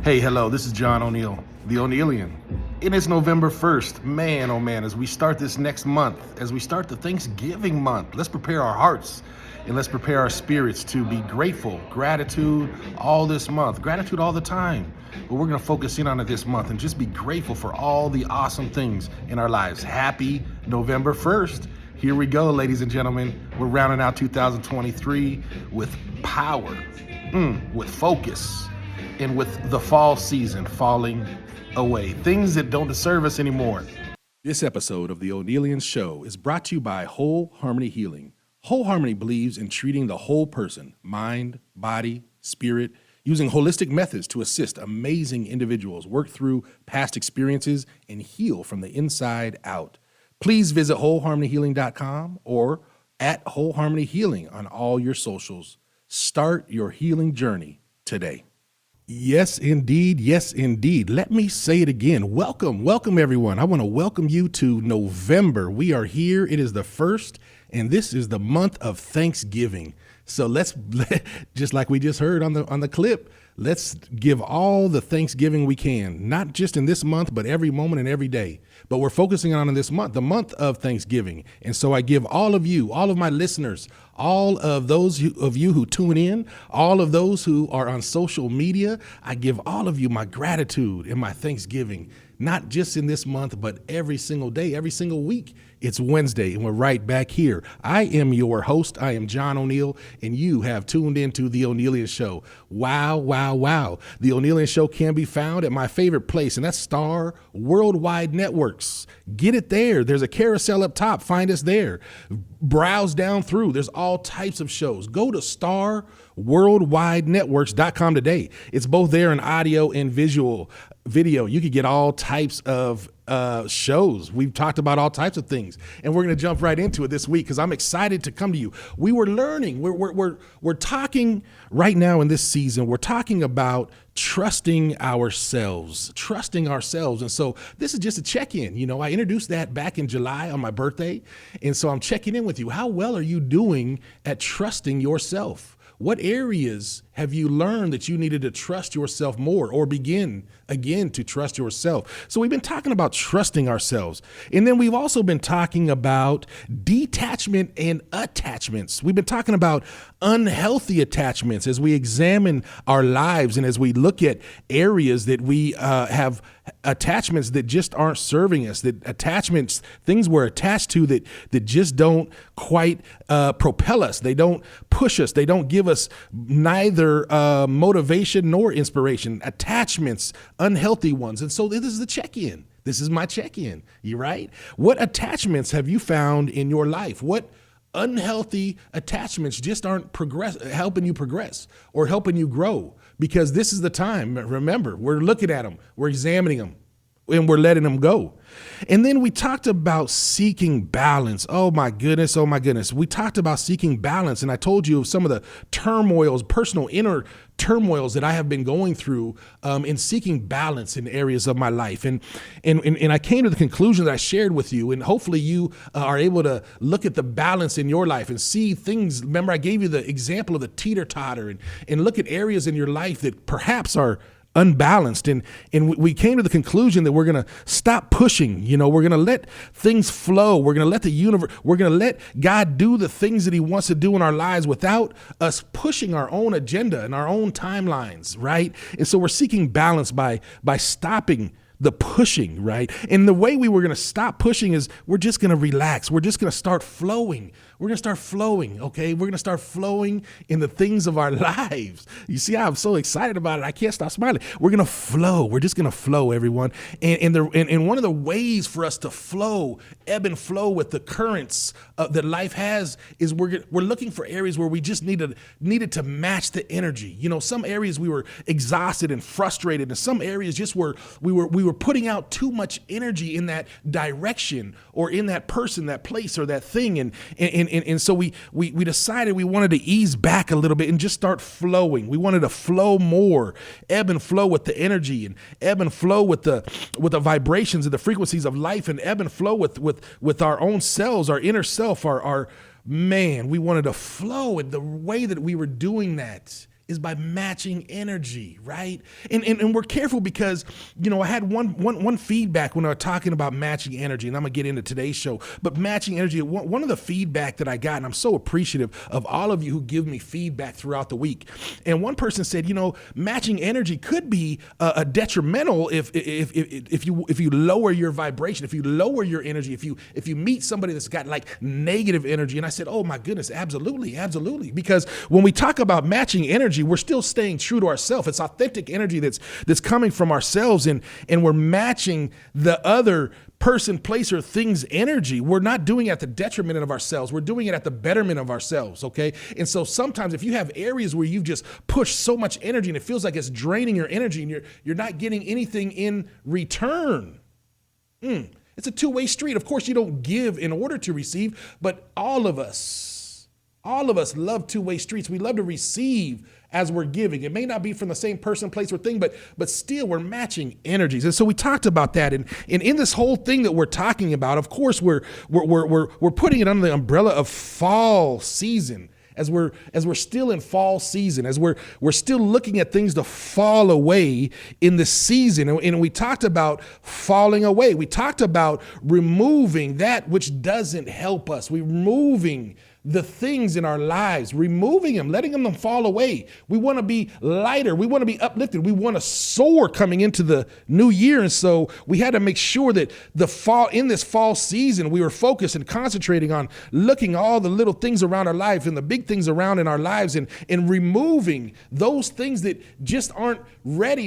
Hey, hello, this is John O'Neill, the Onealien. And it's November 1st. Man, oh man, as we start this next month, as we start the Thanksgiving month, let's prepare our hearts and let's prepare our spirits to be grateful, gratitude all this month, gratitude all the time. But we're going to focus in on it this month and just be grateful for all the awesome things in our lives. Happy November 1st. Here we go, ladies and gentlemen. We're rounding out 2023 with power, with focus, and with the fall season falling away. Things that don't deserve us anymore. This episode of the Onealien Show is brought to you by Whole Harmony Healing. Whole Harmony believes in treating the whole person, mind, body, spirit, using holistic methods to assist amazing individuals work through past experiences and heal from the inside out. Please visit wholeharmonyhealing.com or at Whole Harmony Healing on all your socials. Start your healing journey today. Yes, indeed. Yes, indeed. Let me say it again. Welcome, everyone. I want to welcome you to November. We are here. It is the 1st, and this is the month of Thanksgiving. So just like we just heard on the clip, let's give all the Thanksgiving we can, not just in this month, but every moment and every day. But we're focusing on in this month, the month of Thanksgiving. And so I give all of you, all of my listeners, all of those of you who tune in, all of those who are on social media, I give all of you my gratitude and my Thanksgiving, not just in this month, but every single day, every single week. It's Wednesday, and we're right back here. I am your host. I am John O'Neill, and you have tuned into The Onealien Show. Wow. The Onealien Show can be found at my favorite place, and that's Star Worldwide Networks. Get it there. There's a carousel up top. Find us there. Browse down through. There's all types of shows. Go to starworldwidenetworks.com today. It's both there in audio and video. You can get all types of shows. We've talked about all types of things, and we're going to jump right into it this week because I'm excited to come to you. We were learning. We're talking right now in this season. We're talking about trusting ourselves. And so this is just a check-in. You know, I introduced that back in July on my birthday, and so I'm checking in with you. How well are you doing at trusting yourself? What areas have you learned that you needed to trust yourself more or begin again to trust yourself? So we've been talking about trusting ourselves. And then we've also been talking about detachment and attachments. We've been talking about unhealthy attachments as we examine our lives and as we look at areas that we have attachments that just aren't serving us, that attachments, things we're attached to that just don't quite propel us. They don't push us. They don't give us neither motivation nor inspiration. Attachments, unhealthy ones. And so this is the check-in. This is my check-in. You right? What attachments have you found in your life? What unhealthy attachments just aren't helping you progress or helping you grow? Because this is the time. Remember, we're looking at them, we're examining them, and we're letting them go. And then we talked about seeking balance. Oh my goodness. We talked about seeking balance, and I told you of some of the turmoils, personal inner turmoils that I have been going through in seeking balance in areas of my life. And I came to the conclusion that I shared with you, and hopefully you are able to look at the balance in your life and see things. Remember, I gave you the example of the teeter-totter and look at areas in your life that perhaps are unbalanced. And we came to the conclusion that we're going to stop pushing. You know, we're going to let things flow. We're going to let the universe, we're going to let God do the things that he wants to do in our lives without us pushing our own agenda and our own timelines, right? And so we're seeking balance by stopping the pushing, right? And the way we were going to stop pushing is we're just going to relax. We're just going to start flowing. We're going to start flowing, okay? We're going to start flowing in the things of our lives. You see, I'm so excited about it. I can't stop smiling. We're going to flow. We're just going to flow, everyone. And one of the ways for us to flow, ebb and flow with the currents that life has is we're looking for areas where we just needed to match the energy. You know, some areas we were exhausted and frustrated, and some areas just we were putting out too much energy in that direction or in that person, that place, or that thing. And so we decided we wanted to ease back a little bit and just start flowing. We wanted to flow more, ebb and flow with the energy, and ebb and flow with the vibrations and the frequencies of life, and ebb and flow with our own selves, our inner self, our man. We wanted to flow, and the way that we were doing that is by matching energy, right? And we're careful because, I had one feedback when I was talking about matching energy, and I'm gonna get into today's show, but matching energy, one of the feedback that I got, and I'm so appreciative of all of you who give me feedback throughout the week. And one person said, matching energy could be a detrimental if you lower your vibration, if you lower your energy, if you meet somebody that's got like negative energy. And I said, oh my goodness, absolutely. Because when we talk about matching energy, we're still staying true to ourselves. It's authentic energy that's coming from ourselves, and we're matching the other person, place, or thing's energy. We're not doing it at the detriment of ourselves. We're doing it at the betterment of ourselves, okay? And so sometimes if you have areas where you've just pushed so much energy and it feels like it's draining your energy and you're not getting anything in return, it's a two-way street. Of course, you don't give in order to receive, but all of us love two-way streets. We love to receive as we're giving. It may not be from the same person, place, or thing, but still we're matching energies. And so we talked about that. And in this whole thing that we're talking about, of course, we're putting it under the umbrella of fall season. As we're still in fall season, as we're still looking at things to fall away in the season. And we talked about falling away. We talked about removing that which doesn't help us. We're removing the things in our lives, removing them, letting them fall away. We want to be lighter. We want to be uplifted. We want to soar coming into the new year. And so we had to make sure that in this fall season, we were focused and concentrating on looking all the little things around our life and the big things around in our lives, and removing those things that just aren't ready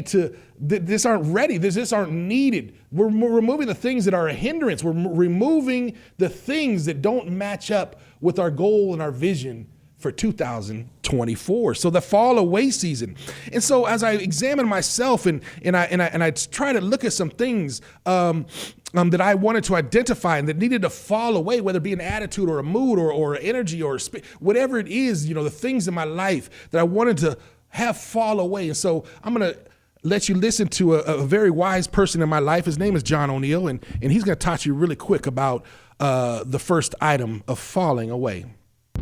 this aren't needed. We're removing the things that are a hindrance. We're removing the things that don't match up with our goal and our vision for 2024. So the fall away season. And so as I examine myself and I try to look at some things that I wanted to identify and that needed to fall away, whether it be an attitude or a mood or energy or whatever it is, the things in my life that I wanted to have fall away. And so I'm going to let you listen to a very wise person in my life. His name is John Onealien, and he's going to talk to you really quick about the first item of falling away.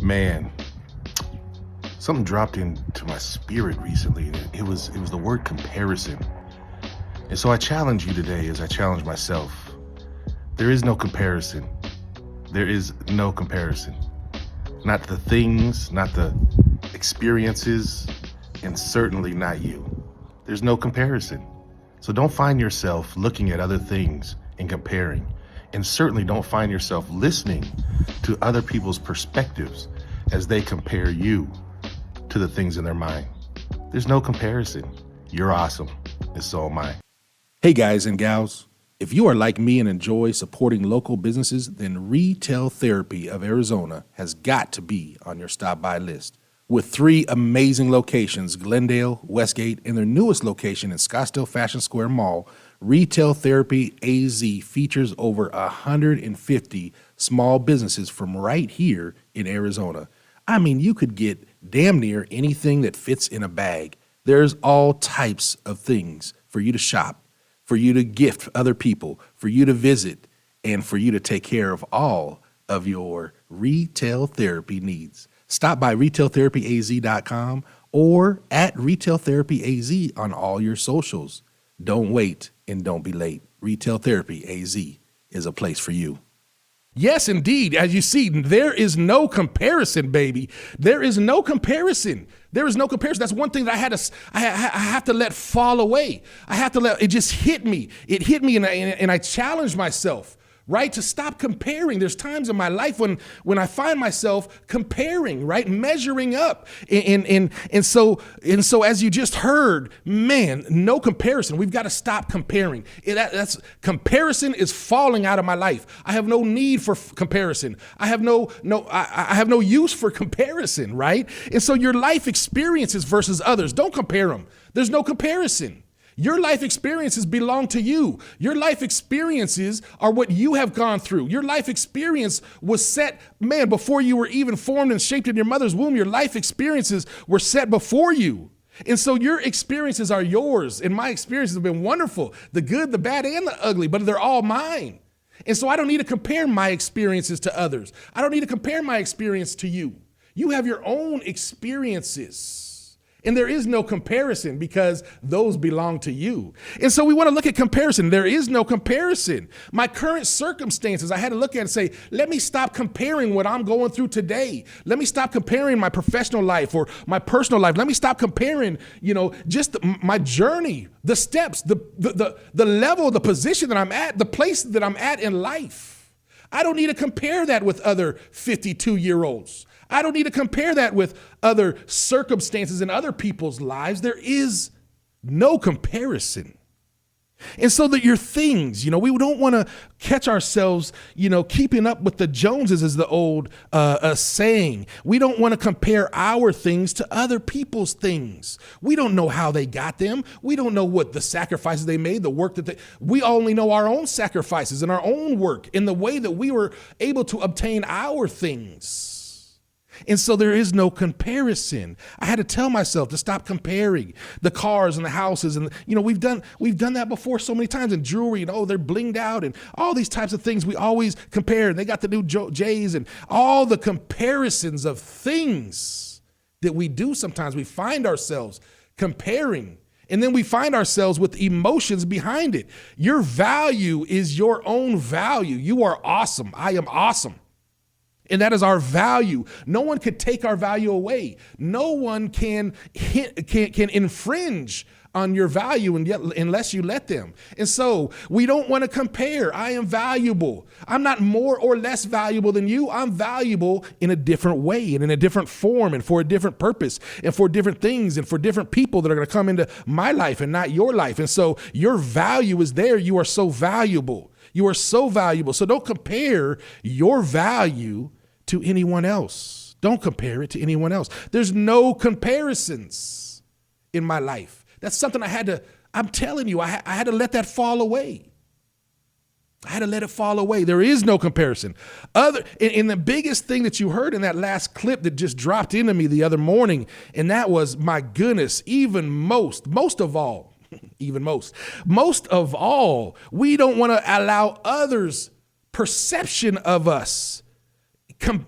Man, something dropped into my spirit recently. It was the word comparison. And so I challenge you today, as I challenge myself. There is no comparison. There is no comparison. Not the things, not the experiences, and certainly not you. There's no comparison. So don't find yourself looking at other things and comparing. And certainly don't find yourself listening to other people's perspectives as they compare you to the things in their mind. There's no comparison. You're awesome, and so am I. Hey guys and gals, if you are like me and enjoy supporting local businesses, then Retail Therapy of Arizona has got to be on your stop by list. With 3 amazing locations, Glendale, Westgate, and their newest location in Scottsdale Fashion Square Mall, Retail Therapy AZ features over 150 small businesses from right here in Arizona. I mean, you could get damn near anything that fits in a bag. There's all types of things for you to shop, for you to gift other people, for you to visit, and for you to take care of all of your retail therapy needs. Stop by retailtherapyaz.com or at Retail Therapy AZ on all your socials. Don't wait and don't be late. Retail Therapy AZ is a place for you. Yes, indeed. As you see, there is no comparison, baby. There is no comparison. There is no comparison. That's one thing that I have to let fall away. I have to let it just hit me. It hit me, and I challenged myself, right, to stop comparing. There's times in my life when I find myself comparing, right, measuring up, and so as you just heard, man, no comparison. We've got to stop comparing. That's comparison is falling out of my life. I have no need for comparison. I have no use for comparison, right? And so your life experiences versus others, don't compare them. There's no comparison. Your life experiences belong to you. Your life experiences are what you have gone through. Your life experience was set, man, before you were even formed and shaped in your mother's womb. Your life experiences were set before you. And so your experiences are yours. And my experiences have been wonderful, the good, the bad, and the ugly, but they're all mine. And so I don't need to compare my experiences to others. I don't need to compare my experience to you. You have your own experiences. And there is no comparison because those belong to you. And so we want to look at comparison. There is no comparison. My current circumstances, I had to look at it and say, let me stop comparing what I'm going through today. Let me stop comparing my professional life or my personal life. Let me stop comparing, just my journey, the steps, the level, the position that I'm at, the place that I'm at in life. I don't need to compare that with other 52-year-olds. I don't need to compare that with other circumstances in other people's lives. There is no comparison. And so that your things, we don't want to catch ourselves, keeping up with the Joneses is the old saying. We don't want to compare our things to other people's things. We don't know how they got them. We don't know what the sacrifices they made, the work we only know our own sacrifices and our own work in the way that we were able to obtain our things. And so there is no comparison. I had to tell myself to stop comparing the cars and the houses. And, we've done that before so many times in jewelry and, they're blinged out and all these types of things. We always compare. They got the new J's and all the comparisons of things that we do. Sometimes we find ourselves comparing, and then we find ourselves with emotions behind it. Your value is your own value. You are awesome. I am awesome. And that is our value. No one could take our value away. No one can infringe on your value unless you let them. And so we don't want to compare. I am valuable. I'm not more or less valuable than you. I'm valuable in a different way and in a different form and for a different purpose and for different things and for different people that are going to come into my life and not your life. And so your value is there. You are so valuable. You are so valuable. So don't compare your value to anyone else. Don't compare it to anyone else. There's no comparisons in my life. That's something I'm telling you, I had to let that fall away. I had to let it fall away. There is no comparison. And the biggest thing that you heard in that last clip that just dropped into me the other morning, and that was, my goodness, most of all, we don't want to allow others' perception of us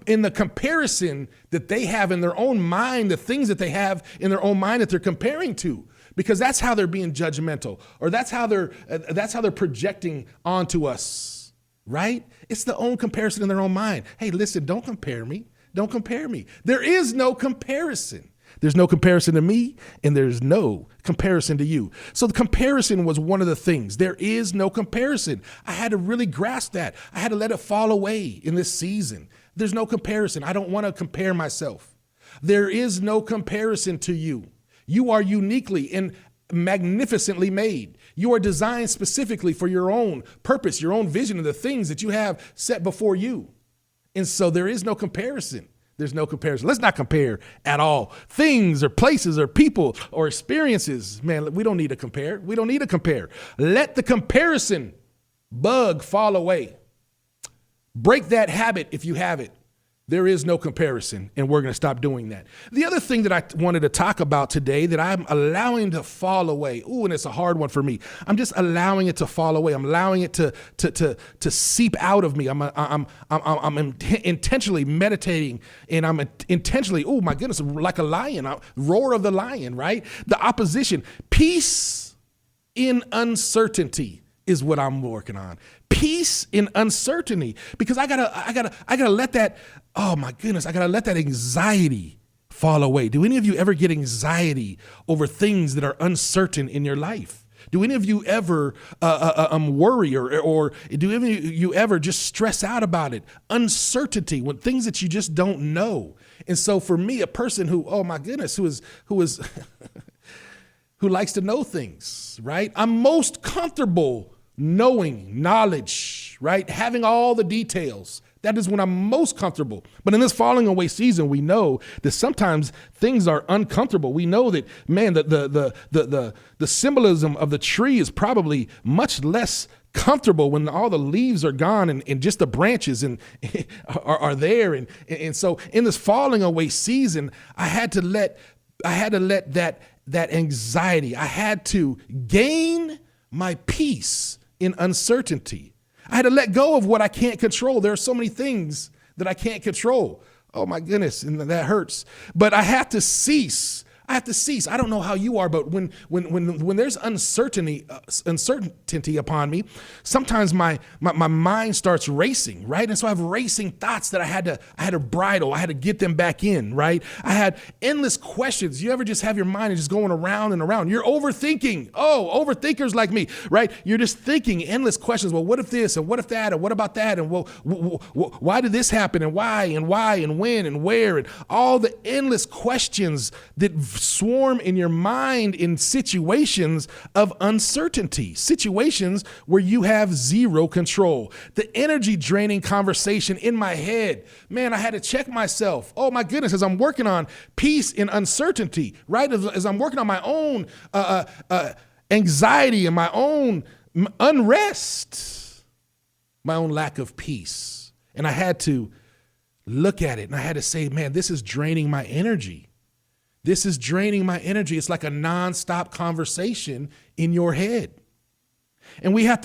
in the comparison that they have in their own mind, the things that they have in their own mind that they're comparing to, because that's how they're being judgmental, or that's how they're projecting onto us, right? It's the own comparison in their own mind. Hey, listen, don't compare me. Don't compare me. There is no comparison. There's no comparison to me, and there's no comparison to you. So the comparison was one of the things. There is no comparison. I had to really grasp that. I had to let it fall away in this season. There's no comparison. I don't want to compare myself. There is no comparison to you. You are uniquely and magnificently made. You are designed specifically for your own purpose, your own vision, and the things that you have set before you. And so there is no comparison. There's no comparison. Let's not compare at all. Things or places or people or experiences, man, we don't need to compare. We don't need to compare. Let the comparison bug fall away. Break that habit if you have it. There is no comparison, and we're going to stop doing that. The other thing that I wanted to talk about today that I'm allowing to fall away, and it's a hard one for me. I'm just allowing it to fall away. I'm allowing it to seep out of me. I'm intentionally meditating, and I'm intentionally, my goodness, like a lion, roar of the lion, right? The opposition. Peace in uncertainty is what I'm working on. Peace in uncertainty, because I gotta let that, oh my goodness, I gotta let that anxiety fall away. Do any of you ever get anxiety over things that are uncertain in your life? Do any of you ever worry or do any of you ever just stress out about it? Uncertainty, when things that you just don't know. And so for me, a person who, oh my goodness, who is who likes to know things, right? I'm most comfortable knowing, knowledge, right? Having all the details. That is when I'm most comfortable. But in this falling away season, we know that sometimes things are uncomfortable. We know that, man, the symbolism of the tree is probably much less comfortable when all the leaves are gone and just the branches are there. And so in this falling away season, I had to let that anxiety, I had to gain my peace in uncertainty. I had to let go of what I can't control. There are so many things that I can't control. Oh my goodness, and that hurts. But I had to cease. I have to cease. I don't know how you are, but when there's uncertainty upon me, sometimes my mind starts racing, right? And so I have racing thoughts that I had to bridle. I had to get them back in, right? I had endless questions. You ever just have your mind just going around and around? You're overthinking. Oh, overthinkers like me, right? You're just thinking endless questions. Well, what if this and what if that and what about that and well, why did this happen and why and when and where and all the endless questions that swarm in your mind in situations of uncertainty, situations where you have zero control. The energy draining conversation in my head, man, I had to check myself. Oh my goodness, as I'm working on peace in uncertainty, right? As I'm working on my own anxiety and my own unrest, my own lack of peace. And I had to look at it and I had to say, man, this is draining my energy. This is draining my energy. It's like a nonstop conversation in your head. And I had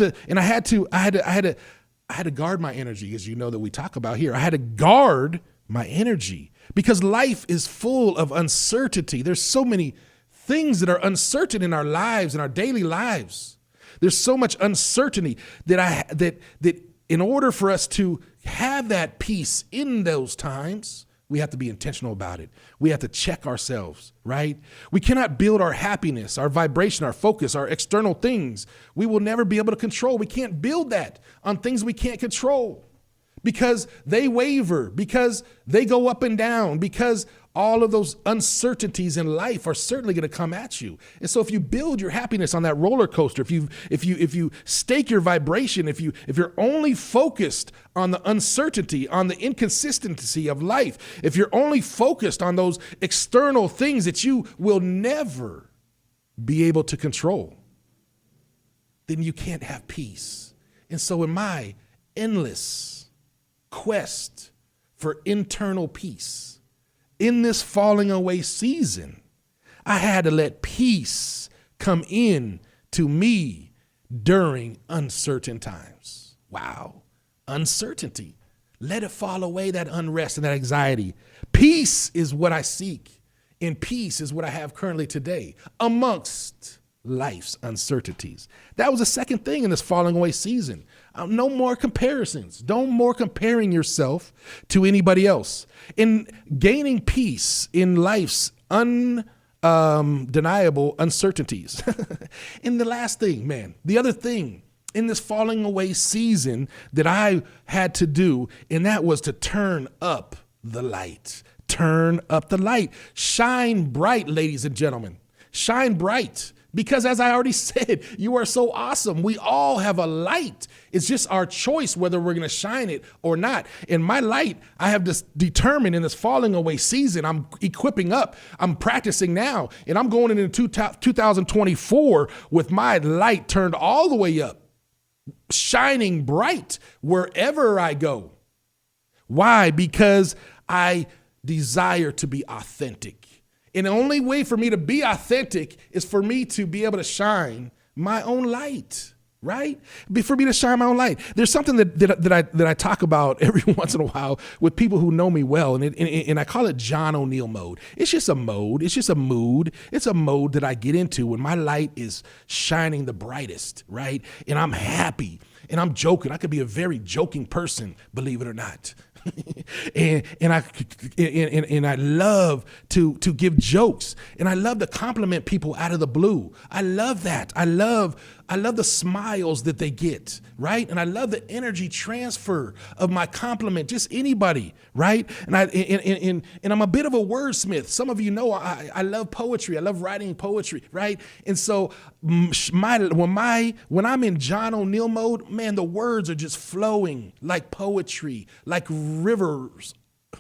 to guard my energy, as you know that we talk about here. I had to guard my energy because life is full of uncertainty. There's so many things that are uncertain in our lives, in our daily lives. There's so much uncertainty that in order for us to have that peace in those times, we have to be intentional about it. We have to check ourselves, right? We cannot build our happiness, our vibration, our focus, our external things. We will never be able to control. We can't build that on things we can't control because they waver, because they go up and down, because all of those uncertainties in life are certainly going to come at you. And so if you build your happiness on that roller coaster, if you stake your vibration, if you're only focused on the uncertainty, on the inconsistency of life, if you're only focused on those external things that you will never be able to control, then you can't have peace. And so in my endless quest for internal peace, in this falling away season, I had to let peace come in to me during uncertain times. Wow. Uncertainty. Let it fall away, that unrest and that anxiety. Peace is what I seek, and peace is what I have currently today amongst life's uncertainties. That was the second thing in this falling away season. No more comparisons. No more comparing yourself to anybody else. In gaining peace in life's undeniable uncertainties. And the last thing, man, the other thing in this falling away season that I had to do, and that was to turn up the light. Turn up the light. Shine bright, ladies and gentlemen. Shine bright. Because as I already said, you are so awesome. We all have a light. It's just our choice whether we're going to shine it or not. And my light, I have determined in this falling away season, I'm equipping up. I'm practicing now. And I'm going into 2024 with my light turned all the way up, shining bright wherever I go. Why? Because I desire to be authentic. And the only way for me to be authentic is for me to be able to shine my own light, right? For me to shine my own light. There's something that I talk about every once in a while with people who know me well, and I call it John O'Neill mode. It's just a mode. It's just a mood. It's a mode that I get into when my light is shining the brightest, right? And I'm happy and I'm joking. I could be a very joking person, believe it or not. and I love to give jokes, and I love to compliment people out of the blue. I love that. I love the smiles that they get, right? And I love the energy transfer of my compliment, just anybody, right? And I'm a bit of a wordsmith. Some of you know I love poetry. I love writing poetry, right? And so when I'm in John O'Neill mode, man, the words are just flowing like poetry, like rivers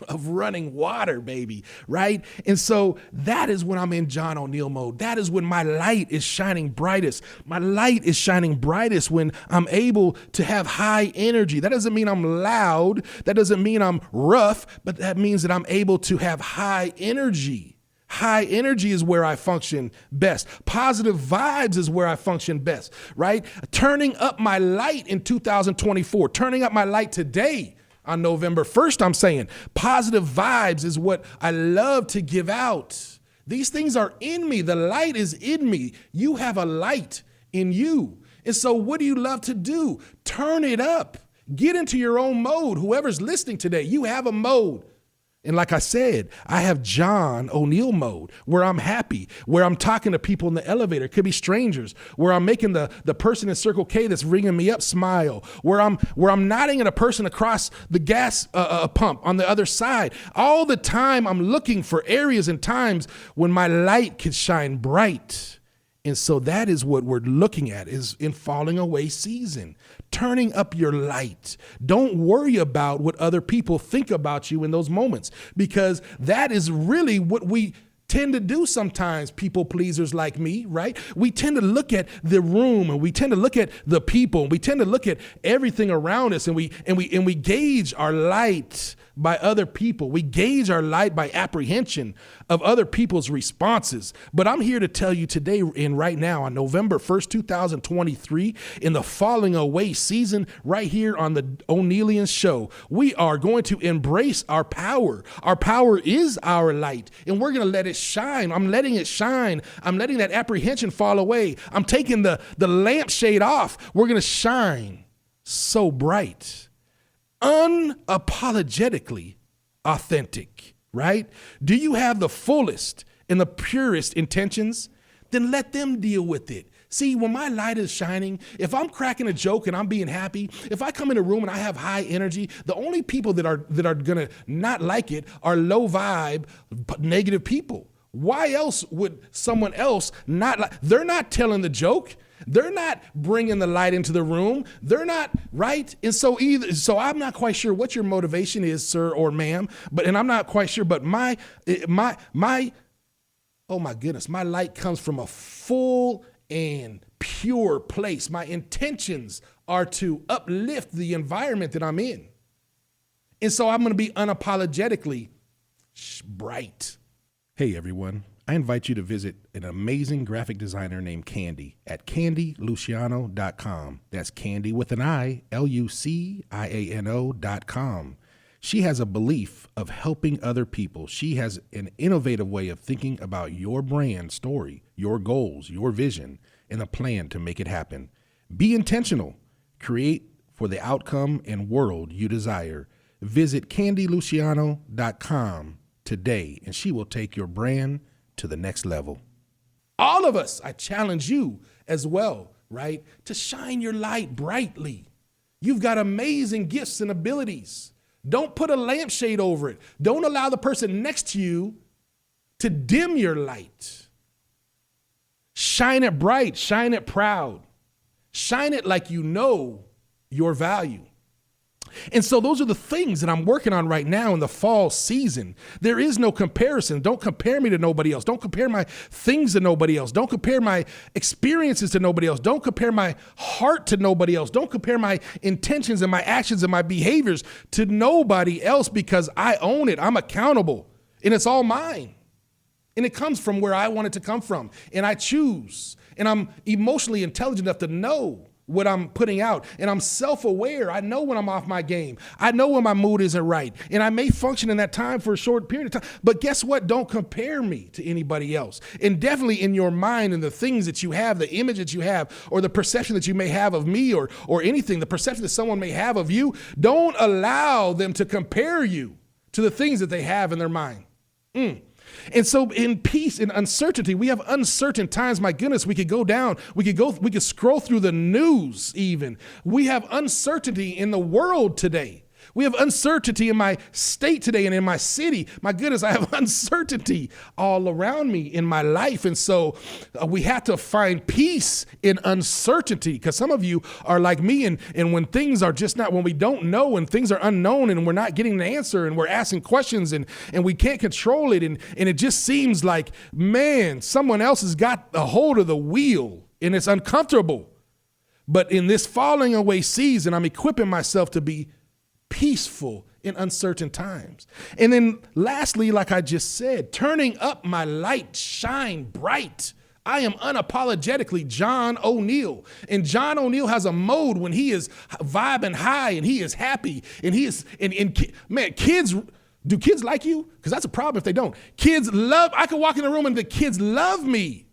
of running water, baby, right? And so that is when I'm in John O'Neill mode. That is when my light is shining brightest. My light is shining brightest when I'm able to have high energy. That doesn't mean I'm loud. That doesn't mean I'm rough, but that means that I'm able to have high energy. High energy is where I function best. Positive vibes is where I function best, right? Turning up my light in 2024, turning up my light today on November 1st, I'm saying positive vibes is what I love to give out. These things are in me. The light is in me. You have a light in you. And so what do you love to do? Turn it up. Get into your own mode. Whoever's listening today, you have a mode. And like I said, I have John O'Neill mode where I'm happy, where I'm talking to people in the elevator. It could be strangers, where I'm making the person in Circle K that's ringing me up smile, where I'm nodding at a person across the gas pump on the other side. All the time I'm looking for areas and times when my light can shine bright. And so that is what we're looking at is in falling away season, turning up your light. Don't worry about what other people think about you in those moments, because that is really what we tend to do sometimes, people pleasers like me, right? We tend to look at the room and we tend to look at the people and we tend to look at everything around us and we gauge our light by other people. We gauge our light by apprehension of other people's responses. But I'm here to tell you today and right now on November 1st, 2023, in the falling away season, right here on the Onealien show, we are going to embrace our power. Our power is our light, and we're going to let it shine. I'm letting it shine. I'm letting that apprehension fall away. I'm taking the lampshade off. We're going to shine so bright, unapologetically authentic, right? Do you have the fullest and the purest intentions? Then let them deal with it. See, when my light is shining, if I'm cracking a joke and I'm being happy, if I come in a room and I have high energy, the only people that are gonna not like it are low vibe, negative people. Why else would someone else not like? They're not telling the joke. They're not bringing the light into the room. They're not, right? And so I'm not quite sure what your motivation is, sir or ma'am, and I'm not quite sure, but my oh my goodness, my light comes from a full and pure place. My intentions are to uplift the environment that I'm in. And so I'm going to be unapologetically bright. Hey, everyone. I invite you to visit an amazing graphic designer named Candy at candyluciano.com. That's Candy with an I, LUCIANO.com. She has a belief of helping other people. She has an innovative way of thinking about your brand story, your goals, your vision, and a plan to make it happen. Be intentional. Create for the outcome and world you desire. Visit candyluciano.com today, and she will take your brand to the next level. All of us, I challenge you as well, right? To shine your light brightly. You've got amazing gifts and abilities. Don't put a lampshade over it. Don't allow the person next to you to dim your light. Shine it bright, shine it proud. Shine it like you know your value. And so those are the things that I'm working on right now in the fall season. There is no comparison. Don't compare me to nobody else. Don't compare my things to nobody else. Don't compare my experiences to nobody else. Don't compare my heart to nobody else. Don't compare my intentions and my actions and my behaviors to nobody else, because I own it. I'm accountable, and it's all mine. And it comes from where I want it to come from. And I choose. And I'm emotionally intelligent enough to know what I'm putting out. And I'm self-aware. I know when I'm off my game. I know when my mood isn't right. And I may function in that time for a short period of time. But guess what? Don't compare me to anybody else. And definitely in your mind and the things that you have, the image that you have, or the perception that you may have of me, or anything, the perception that someone may have of you, don't allow them to compare you to the things that they have in their mind. And so in peace and uncertainty, we have uncertain times. My goodness, we could go down. We could scroll through the news even. We have uncertainty in the world today. We have uncertainty in my state today and in my city. My goodness, I have uncertainty all around me in my life. And so we have to find peace in uncertainty, because some of you are like me. And when things are just not, when we don't know and things are unknown and we're not getting an answer and we're asking questions and we can't control it. And it just seems like, man, someone else has got a hold of the wheel and it's uncomfortable. But in this falling away season, I'm equipping myself to be peaceful in uncertain times. And then lastly, like I just said, turning up my light, shine bright. I am unapologetically John O'Neill. And John O'Neill has a mode when he is vibing high and he is happy and he is, and man, kids Do kids like you? Because that's a problem if they don't. I could walk in the room and the kids love me.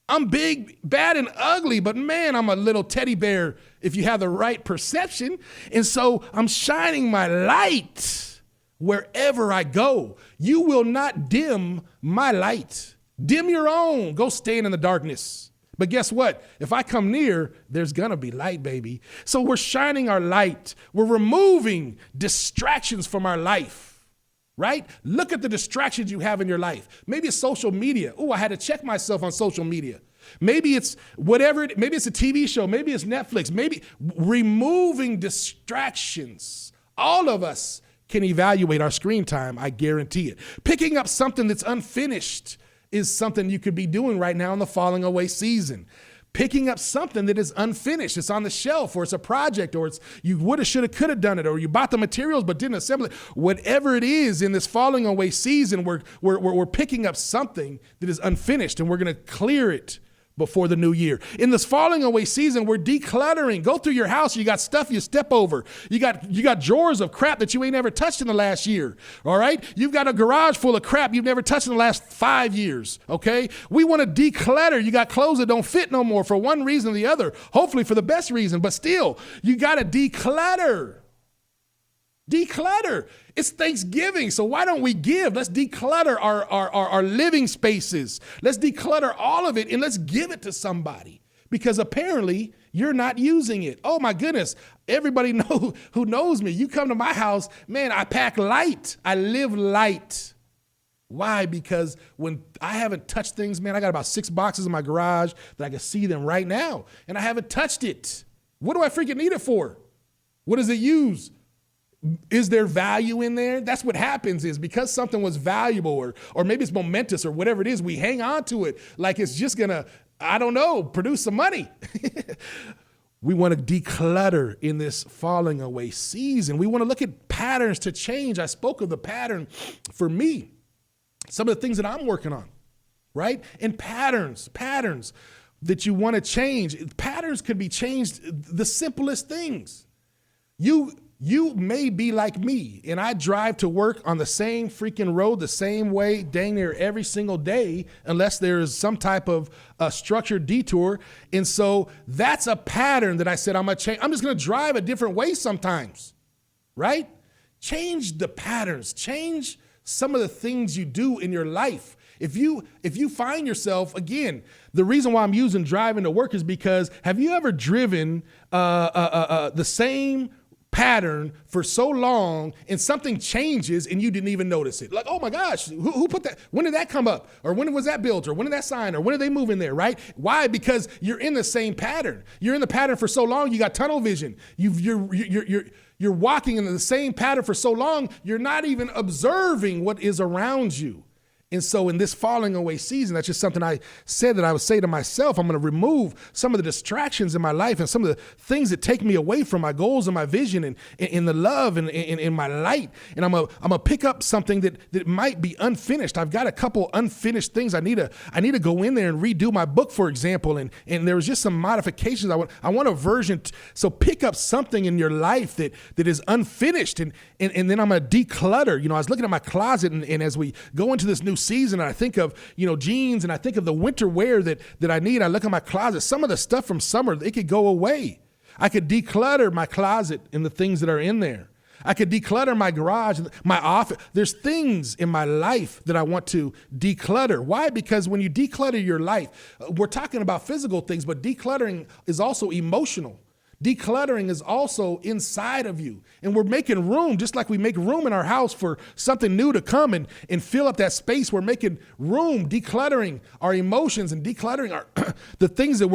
I'm big, bad, and ugly, but man, I'm a little teddy bear if you have the right perception. And so I'm shining my light wherever I go. You will not dim my light. Dim your own. Go stand in the darkness. But guess what? If I come near, there's going to be light, baby. So we're shining our light. We're removing distractions from our life. Right? Look at the distractions you have in your life. Maybe it's social media. Oh, I had to check myself on social media. Maybe it's maybe it's a TV show. Maybe it's Netflix. Maybe removing distractions. All of us can evaluate our screen time. I guarantee it. Picking up something that's unfinished is something you could be doing right now in the falling away season. Picking up something that is unfinished. It's on the shelf, or it's a project, or it's you woulda, shoulda, coulda done it, or you bought the materials but didn't assemble it. Whatever it is in this falling away season, we're picking up something that is unfinished, and we're going to clear it before the new year. In this falling away season, we're decluttering. Go through your house. You got stuff you step over. You got drawers of crap that you ain't never touched in the last year. All right? You've got a garage full of crap you've never touched in the last 5 years. Okay? We want to declutter. You got clothes that don't fit no more for one reason or the other. Hopefully for the best reason, but still, you got to declutter. Declutter. It's Thanksgiving, so why don't we give? Let's declutter our living spaces. Let's declutter all of it and let's give it to somebody, because apparently you're not using it. Oh my goodness. Everybody who knows me, you come to my house, man, I pack light. I live light. Why? Because when I haven't touched things, man, I got about 6 boxes in my garage that I can see them right now, and I haven't touched it. What do I freaking need it for? What does it use? Is there value in there? That's what happens, is because something was valuable or maybe it's momentous or whatever it is, we hang on to it like it's just gonna, I don't know, produce some money. We want to declutter in this falling away season. We want to look at patterns to change. I spoke of the pattern for me, some of the things that I'm working on, right? And patterns that you want to change. Patterns could be changed, the simplest things. You may be like me, and I drive to work on the same freaking road, the same way, dang near every single day, unless there is some type of structured detour. And so that's a pattern that I said I'm going to change. I'm just going to drive a different way sometimes, right? Change the patterns. Change some of the things you do in your life. If you find yourself, again, the reason why I'm using driving to work is because have you ever driven the same pattern for so long and something changes and you didn't even notice it? Like, oh my gosh, who put that? When did that come up? Or when was that built? Or when did that sign? Or when did they move in there, right? Why? Because you're in the same pattern. You're in the pattern for so long, you got tunnel vision. You're walking in the same pattern for so long, you're not even observing what is around you. And so in this falling away season, that's just something I said that I would say to myself. I'm going to remove some of the distractions in my life and some of the things that take me away from my goals and my vision and the love and in my light. And I'm going to pick up something that might be unfinished. I've got a couple unfinished things. I need to go in there and redo my book, for example. And there was just some modifications. I want a version. So pick up something in your life that is unfinished. And then I'm going to declutter. I was looking at my closet and as we go into this new season, I think of, jeans, and I think of the winter wear that I need. I look at my closet. Some of the stuff from summer, it could go away. I could declutter my closet and the things that are in there. I could declutter my garage, my office. There's things in my life that I want to declutter. Why? Because when you declutter your life, we're talking about physical things, but decluttering is also emotional. Decluttering is also inside of you. And we're making room, just like we make room in our house for something new to come and fill up that space. We're making room, decluttering our emotions and decluttering the things that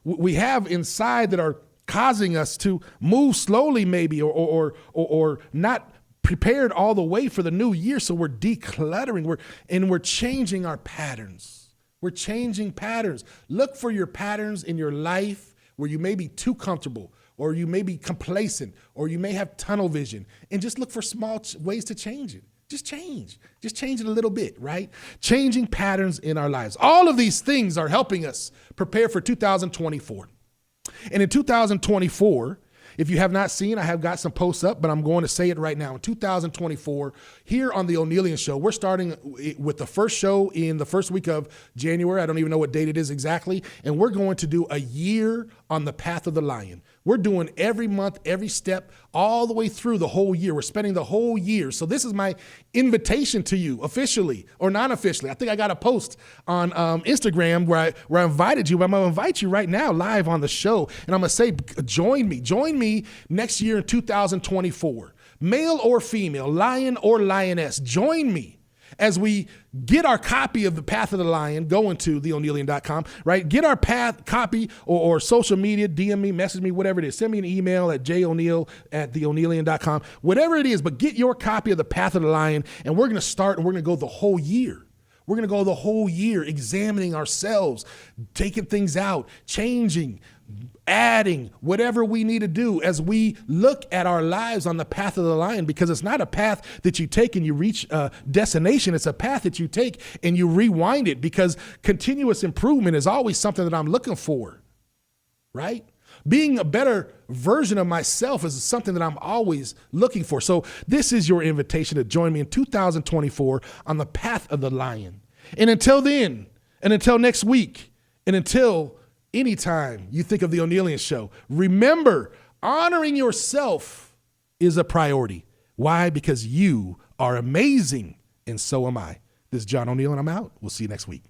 we have inside that are causing us to move slowly maybe or not prepared all the way for the new year. So we're decluttering, we're changing our patterns. We're changing patterns. Look for your patterns in your life where you may be too comfortable, or you may be complacent, or you may have tunnel vision, and just look for small ways to change it. Just change it a little bit, right? Changing patterns in our lives. All of these things are helping us prepare for 2024. And in 2024, If you have not seen, I have got some posts up, but I'm going to say it right now. In 2024, here on the Onealien Show, we're starting with the first show in the first week of January. I don't even know what date it is exactly. And we're going to do a year on the path of the lion. We're doing every month, every step, all the way through the whole year. We're spending the whole year. So this is my invitation to you, officially or non-officially. I think I got a post on Instagram where I invited you, but I'm going to invite you right now live on the show. And I'm going to say, join me next year in 2024. Male or female, lion or lioness, join me as we get our copy of The Path of the Lion, going to theonealien.com, right? Get our copy or social media, DM me, message me, whatever it is. Send me an email at joneal@theonealien.com, whatever it is, but get your copy of The Path of the Lion, and we're going to start, and we're going to go the whole year. We're going to go the whole year examining ourselves, taking things out, changing, adding, whatever we need to do as we look at our lives on the path of the lion, because it's not a path that you take and you reach a destination. It's a path that you take and you rewind it, because continuous improvement is always something that I'm looking for, right? Being a better version of myself is something that I'm always looking for. So this is your invitation to join me in 2024 on the path of the lion. And until then, and until next week, and until anytime you think of the Onealien Show, remember, honoring yourself is a priority. Why? Because you are amazing, and so am I. This is John Onealien, and I'm out. We'll see you next week.